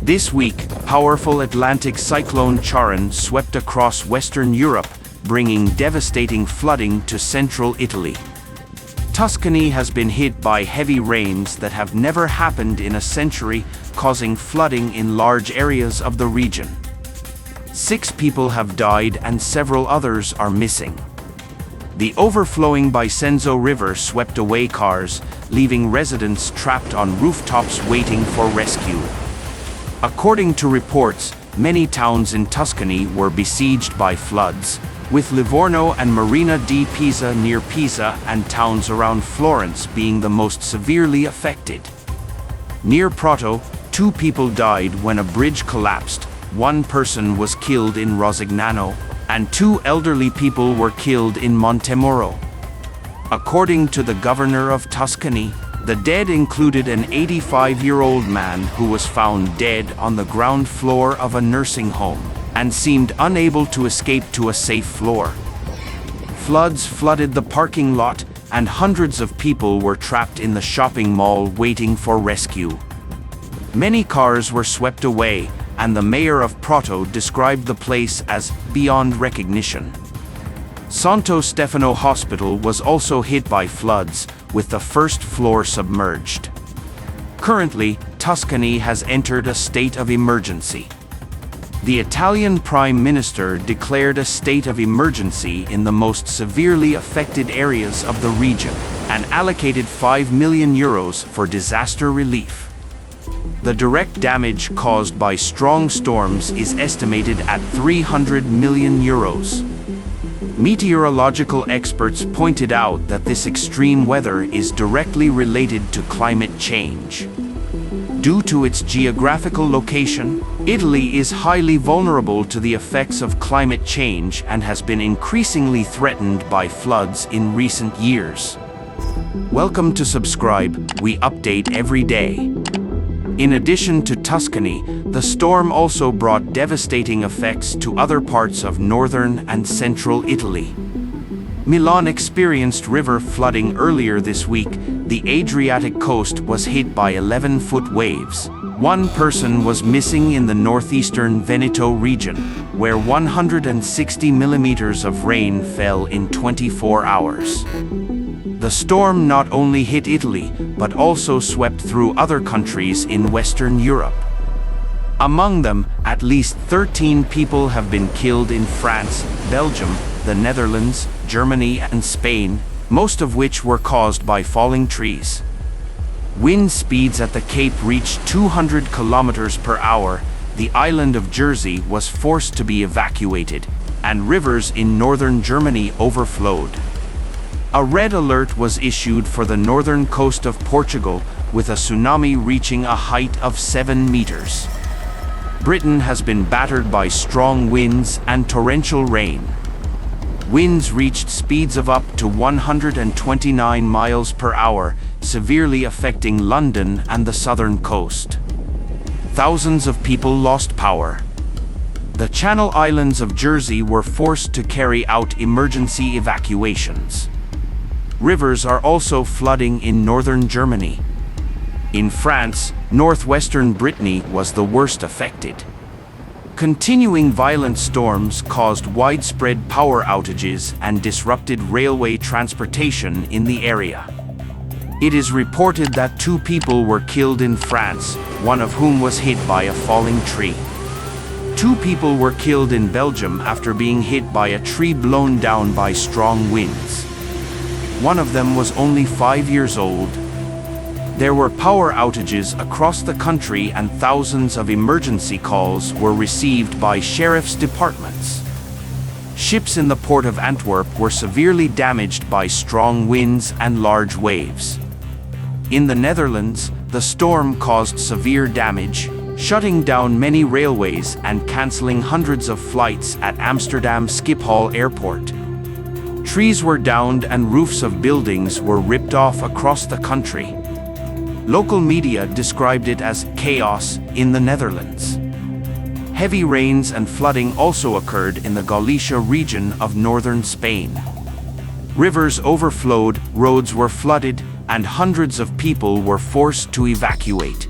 This week, powerful Atlantic cyclone Charon swept across Western Europe, bringing devastating flooding to central Italy. Tuscany has been hit by heavy rains that have never happened in a century, causing flooding in large areas of the region. 6 people have died and several others are missing. The overflowing Vicenzo River swept away cars, leaving residents trapped on rooftops waiting for rescue. According to reports, many towns in Tuscany were besieged by floods, with Livorno and Marina di Pisa near Pisa and towns around Florence being the most severely affected. Near Prato, 2 people died when a bridge collapsed, 1 person was killed in Rosignano, and 2 elderly people were killed in Montemoro. According to the governor of Tuscany, the dead included an 85-year-old man who was found dead on the ground floor of a nursing home and seemed unable to escape to a safe floor. Floods flooded the parking lot, and hundreds of people were trapped in the shopping mall waiting for rescue. Many cars were swept away, and the mayor of Prato described the place as beyond recognition. Santo Stefano Hospital was also hit by floods, with the first floor submerged. Currently, Tuscany has entered a state of emergency. The Italian Prime Minister declared a state of emergency in the most severely affected areas of the region and allocated €5 million for disaster relief. The direct damage caused by strong storms is estimated at €300 million. Meteorological experts pointed out that this extreme weather is directly related to climate change. Due to its geographical location, Italy is highly vulnerable to the effects of climate change and has been increasingly threatened by floods in recent years. Welcome to Subscribe, we update every day. In addition to Tuscany, the storm also brought devastating effects to other parts of northern and central Italy. Milan experienced river flooding earlier this week. The Adriatic coast was hit by 11-foot waves. 1 person was missing in the northeastern Veneto region, where 160 millimeters of rain fell in 24 hours. The storm not only hit Italy, but also swept through other countries in Western Europe. Among them, at least 13 people have been killed in France, Belgium, the Netherlands, Germany, and Spain, most of which were caused by falling trees. Wind speeds at the Cape reached 200 kilometers per hour. The island of Jersey was forced to be evacuated, and rivers in northern Germany overflowed. A red alert was issued for the northern coast of Portugal, with a tsunami reaching a height of 7 meters. Britain has been battered by strong winds and torrential rain. Winds reached speeds of up to 129 miles per hour, severely affecting London and the southern coast. Thousands of people lost power. The Channel Islands of Jersey were forced to carry out emergency evacuations. Rivers are also flooding in northern Germany. In France, northwestern Brittany was the worst affected. Continuing violent storms caused widespread power outages and disrupted railway transportation in the area. It is reported that 2 people were killed in France, one of whom was hit by a falling tree. 2 people were killed in Belgium after being hit by a tree blown down by strong winds. One of them was only 5 years old. There were power outages across the country and thousands of emergency calls were received by sheriff's departments. Ships in the port of Antwerp were severely damaged by strong winds and large waves. In the Netherlands, the storm caused severe damage, shutting down many railways and cancelling hundreds of flights at Amsterdam Schiphol Airport. Trees were downed and roofs of buildings were ripped off across the country. Local media described it as chaos in the Netherlands. Heavy rains and flooding also occurred in the Galicia region of northern Spain. Rivers overflowed, roads were flooded, and hundreds of people were forced to evacuate.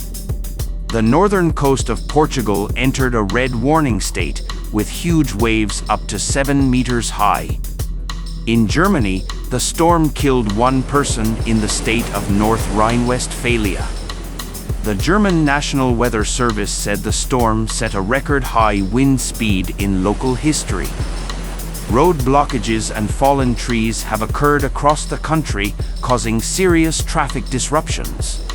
The northern coast of Portugal entered a red warning state, with huge waves up to 7 meters high. In Germany, the storm killed one person in the state of North Rhine-Westphalia. The German National Weather Service said the storm set a record high wind speed in local history. Road blockages and fallen trees have occurred across the country, causing serious traffic disruptions.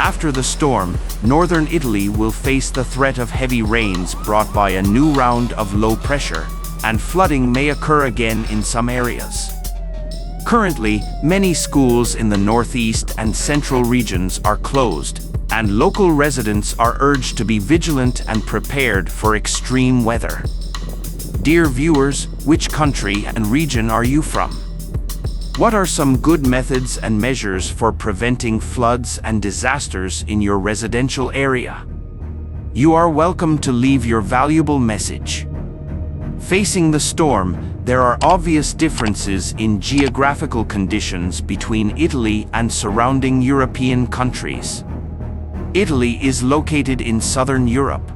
After the storm, northern Italy will face the threat of heavy rains brought by a new round of low pressure, and flooding may occur again in some areas. Currently, many schools in the northeast and central regions are closed, and local residents are urged to be vigilant and prepared for extreme weather. Dear viewers, which country and region are you from? What are some good methods and measures for preventing floods and disasters in your residential area? You are welcome to leave your valuable message. Facing the storm, there are obvious differences in geographical conditions between Italy and surrounding European countries. Italy is located in southern Europe.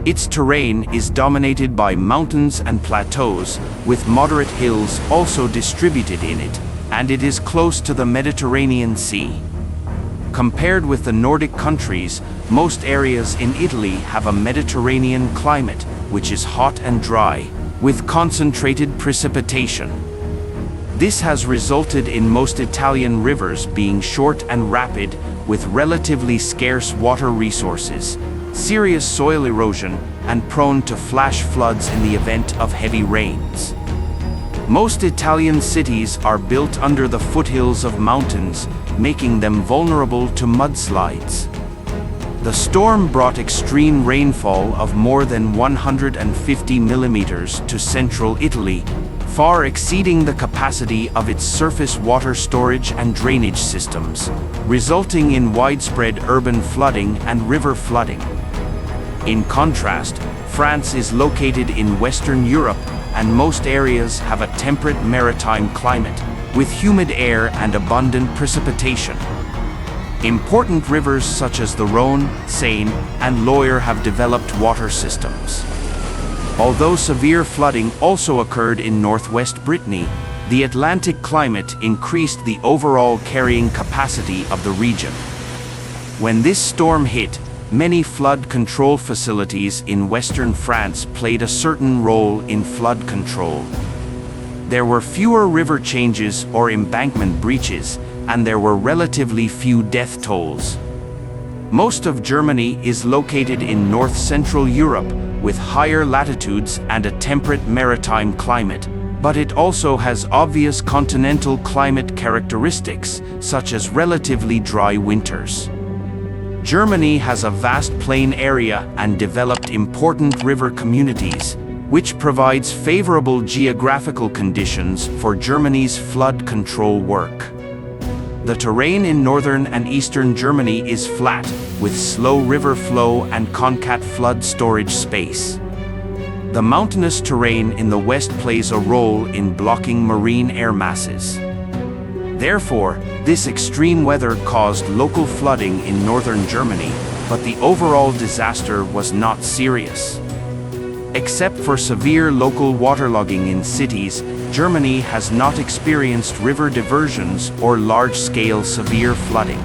Its terrain is dominated by mountains and plateaus, with moderate hills also distributed in it, and it is close to the Mediterranean Sea. Compared with the Nordic countries, most areas in Italy have a Mediterranean climate, which is hot and dry, with concentrated precipitation. This has resulted in most Italian rivers being short and rapid, with relatively scarce water resources, serious soil erosion, and prone to flash floods in the event of heavy rains. Most Italian cities are built under the foothills of mountains, making them vulnerable to mudslides. The storm brought extreme rainfall of more than 150 millimeters to central Italy, far exceeding the capacity of its surface water storage and drainage systems, resulting in widespread urban flooding and river flooding. In contrast, France is located in Western Europe, and most areas have a temperate maritime climate, with humid air and abundant precipitation. Important rivers such as the Rhône, Seine, and Loire have developed water systems. Although severe flooding also occurred in northwest Brittany, the Atlantic climate increased the overall carrying capacity of the region. When this storm hit, many flood control facilities in western France played a certain role in flood control. There were fewer river changes or embankment breaches, and there were relatively few death tolls. Most of Germany is located in north-central Europe, with higher latitudes and a temperate maritime climate, but it also has obvious continental climate characteristics, such as relatively dry winters. Germany has a vast plain area and developed important river communities, which provides favorable geographical conditions for Germany's flood control work. The terrain in northern and eastern Germany is flat, with slow river flow and concave flood storage space. The mountainous terrain in the west plays a role in blocking marine air masses. Therefore, this extreme weather caused local flooding in northern Germany, but the overall disaster was not serious. Except for severe local waterlogging in cities, Germany has not experienced river diversions or large-scale severe flooding.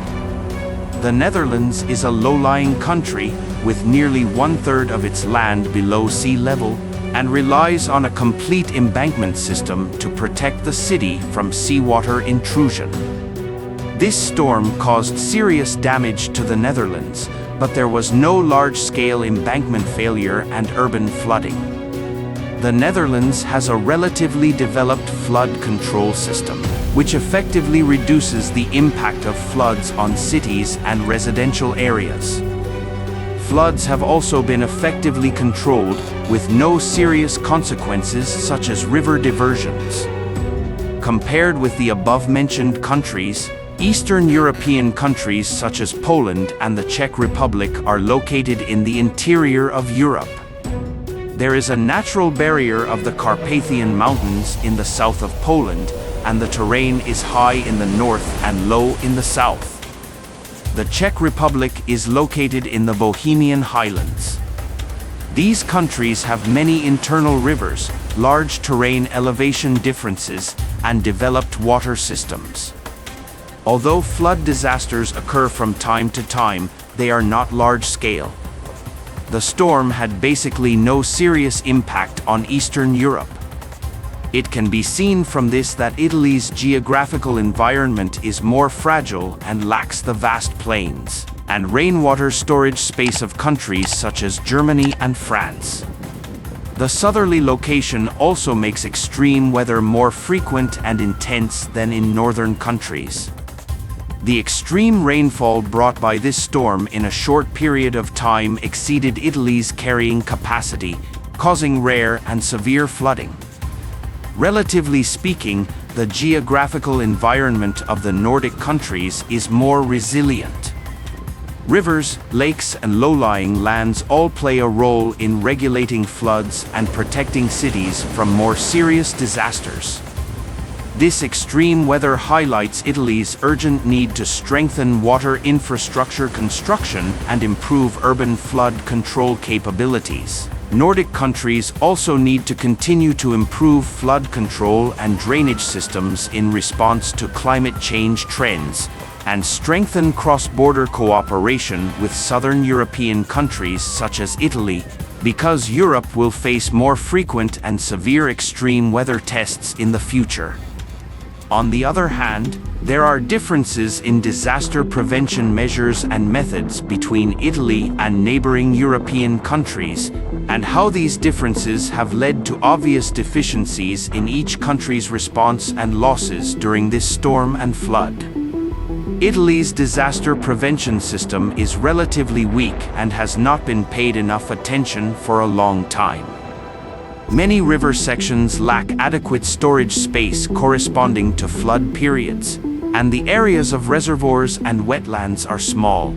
The Netherlands is a low-lying country with nearly one-third of its land below sea level, and relies on a complete embankment system to protect the city from seawater intrusion. This storm caused serious damage to the Netherlands, but there was no large-scale embankment failure and urban flooding. The Netherlands has a relatively developed flood control system, which effectively reduces the impact of floods on cities and residential areas. Floods have also been effectively controlled, with no serious consequences such as river diversions. Compared with the above-mentioned countries, Eastern European countries such as Poland and the Czech Republic are located in the interior of Europe. There is a natural barrier of the Carpathian Mountains in the south of Poland, and the terrain is high in the north and low in the south. The Czech Republic is located in the Bohemian Highlands. These countries have many internal rivers, large terrain elevation differences, and developed water systems. Although flood disasters occur from time to time, they are not large-scale. The storm had basically no serious impact on Eastern Europe. It can be seen from this that Italy's geographical environment is more fragile and lacks the vast plains and rainwater storage space of countries such as Germany and France. The southerly location also makes extreme weather more frequent and intense than in northern countries. The extreme rainfall brought by this storm in a short period of time exceeded Italy's carrying capacity, causing rare and severe flooding. Relatively speaking, the geographical environment of the Nordic countries is more resilient. Rivers, lakes, and low-lying lands all play a role in regulating floods and protecting cities from more serious disasters. This extreme weather highlights Italy's urgent need to strengthen water infrastructure construction and improve urban flood control capabilities. Nordic countries also need to continue to improve flood control and drainage systems in response to climate change trends, and strengthen cross-border cooperation with southern European countries such as Italy, because Europe will face more frequent and severe extreme weather tests in the future. On the other hand, there are differences in disaster prevention measures and methods between Italy and neighboring European countries, and how these differences have led to obvious deficiencies in each country's response and losses during this storm and flood. Italy's disaster prevention system is relatively weak and has not been paid enough attention for a long time. Many river sections lack adequate storage space corresponding to flood periods, and the areas of reservoirs and wetlands are small.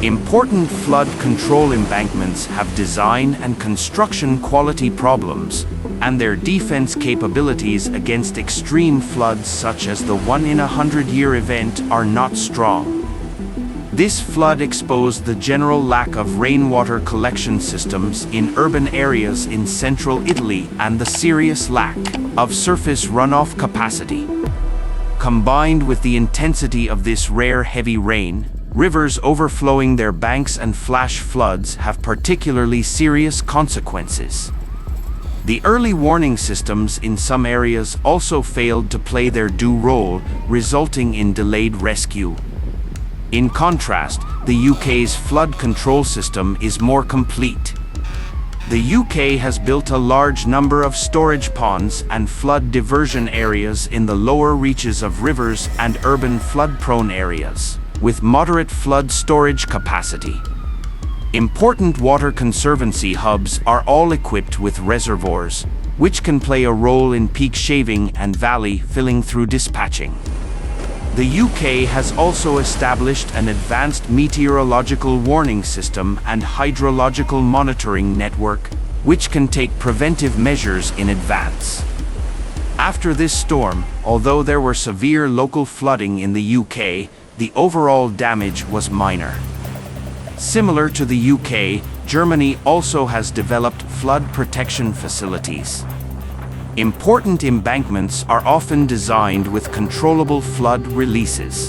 Important flood control embankments have design and construction quality problems, and their defense capabilities against extreme floods such as the 1-in-100-year event are not strong. This flood exposed the general lack of rainwater collection systems in urban areas in central Italy and the serious lack of surface runoff capacity. Combined with the intensity of this rare heavy rain, rivers overflowing their banks and flash floods have particularly serious consequences. The early warning systems in some areas also failed to play their due role, resulting in delayed rescue. In contrast, the UK's flood control system is more complete. The UK has built a large number of storage ponds and flood diversion areas in the lower reaches of rivers and urban flood-prone areas, with moderate flood storage capacity. Important water conservancy hubs are all equipped with reservoirs, which can play a role in peak shaving and valley filling through dispatching. The UK has also established an advanced meteorological warning system and hydrological monitoring network, which can take preventive measures in advance. After this storm, although there were severe local flooding in the UK, the overall damage was minor. Similar to the UK, Germany also has developed flood protection facilities. Important embankments are often designed with controllable flood releases.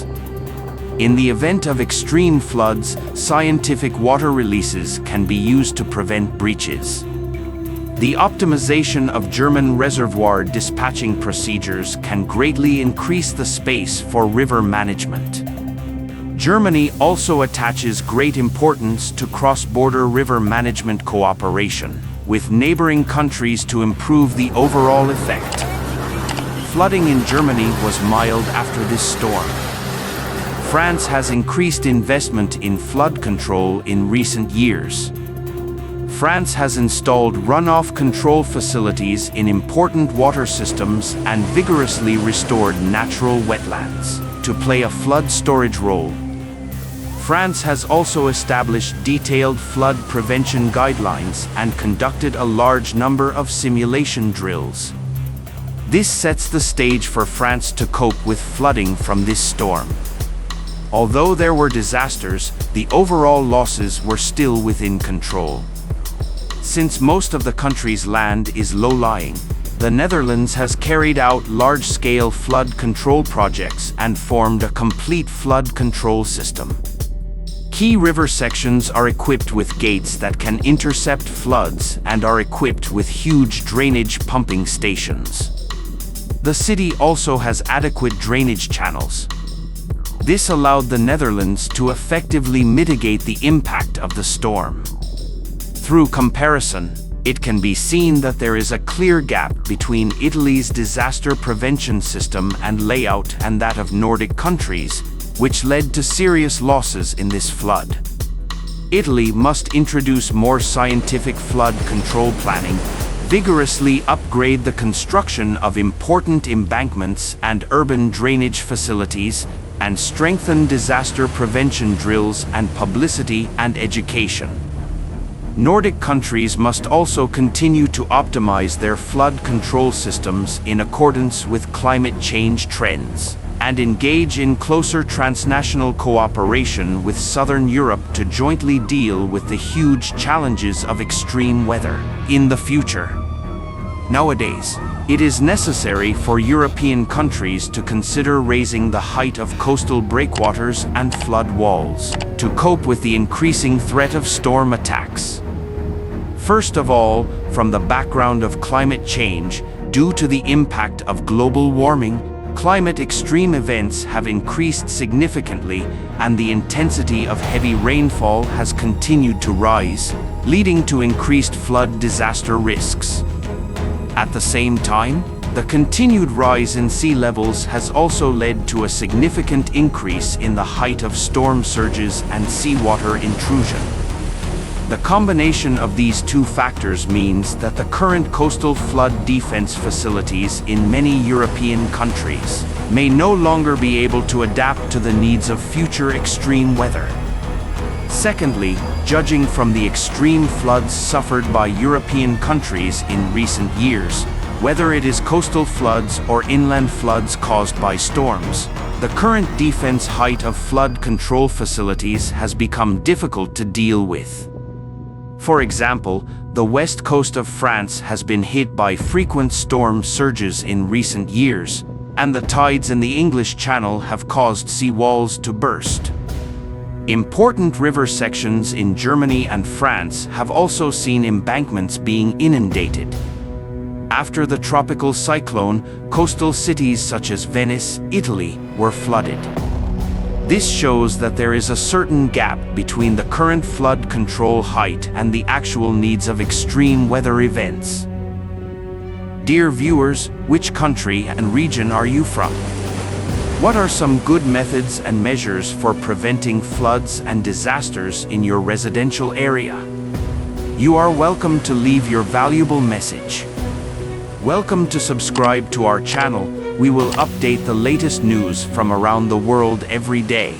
In the event of extreme floods, scientific water releases can be used to prevent breaches. The optimization of German reservoir dispatching procedures can greatly increase the space for river management. Germany also attaches great importance to cross-border river management cooperation with neighboring countries to improve the overall effect. Flooding in Germany was mild after this storm. France has increased investment in flood control in recent years. France has installed runoff control facilities in important water systems and vigorously restored natural wetlands to play a flood storage role. France has also established detailed flood prevention guidelines and conducted a large number of simulation drills. This sets the stage for France to cope with flooding from this storm. Although there were disasters, the overall losses were still within control. Since most of the country's land is low-lying, the Netherlands has carried out large-scale flood control projects and formed a complete flood control system. Key river sections are equipped with gates that can intercept floods and are equipped with huge drainage pumping stations. The city also has adequate drainage channels. This allowed the Netherlands to effectively mitigate the impact of the storm. Through comparison, it can be seen that there is a clear gap between Italy's disaster prevention system and layout and that of Nordic countries, which led to serious losses in this flood. Italy must introduce more scientific flood control planning, vigorously upgrade the construction of important embankments and urban drainage facilities, and strengthen disaster prevention drills and publicity and education. Nordic countries must also continue to optimize their flood control systems in accordance with climate change trends, and engage in closer transnational cooperation with Southern Europe to jointly deal with the huge challenges of extreme weather in the future. Nowadays, it is necessary for European countries to consider raising the height of coastal breakwaters and flood walls to cope with the increasing threat of storm attacks. First of all, from the background of climate change, due to the impact of global warming, climate extreme events have increased significantly and the intensity of heavy rainfall has continued to rise, leading to increased flood disaster risks. At the same time, the continued rise in sea levels has also led to a significant increase in the height of storm surges and seawater intrusion. The combination of these two factors means that the current coastal flood defense facilities in many European countries may no longer be able to adapt to the needs of future extreme weather. Secondly, judging from the extreme floods suffered by European countries in recent years, whether it is coastal floods or inland floods caused by storms, the current defense height of flood control facilities has become difficult to deal with. For example, the west coast of France has been hit by frequent storm surges in recent years, and the tides in the English Channel have caused seawalls to burst. Important river sections in Germany and France have also seen embankments being inundated. After the tropical cyclone, coastal cities such as Venice, Italy, were flooded. This shows that there is a certain gap between the current flood control height and the actual needs of extreme weather events. Dear viewers, which country and region are you from? What are some good methods and measures for preventing floods and disasters in your residential area? You are welcome to leave your valuable message. Welcome to subscribe to our channel. We will update the latest news from around the world every day.